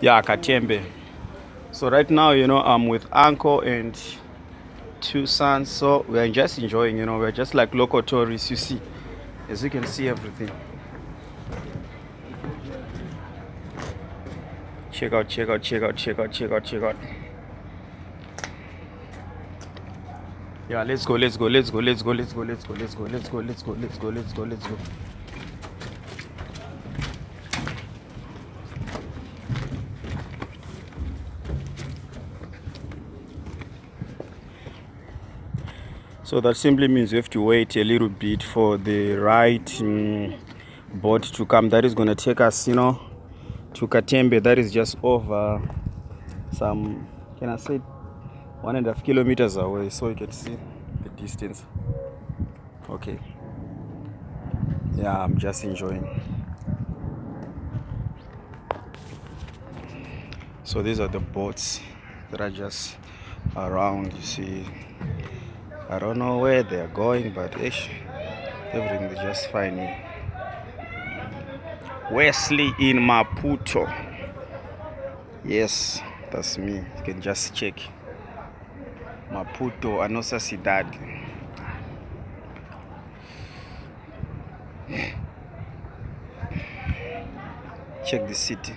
Yeah, KaTembe. So right now, I'm with uncle and two sons. So we're just enjoying, we're just like local tourists, you see. As you can see everything. Check out, check out, check out, check out, check out, check out. Yeah, let's go, let's go, let's go, let's go, let's go, let's go, let's go, let's go, let's go, let's go, let's go, let's go. So that simply means you have to wait a little bit for the right boat to come. That is going to take us, to KaTembe. That is just over some, can I say, 1.5 kilometers away. So you can see the distance. Okay. Yeah, I'm just enjoying. So these are the boats that are just around, you see. I don't know where they're going, but everything is just fine here. Wesley in Maputo. Yes, that's me. You can just check. Maputo, a nossa cidade. Check the city.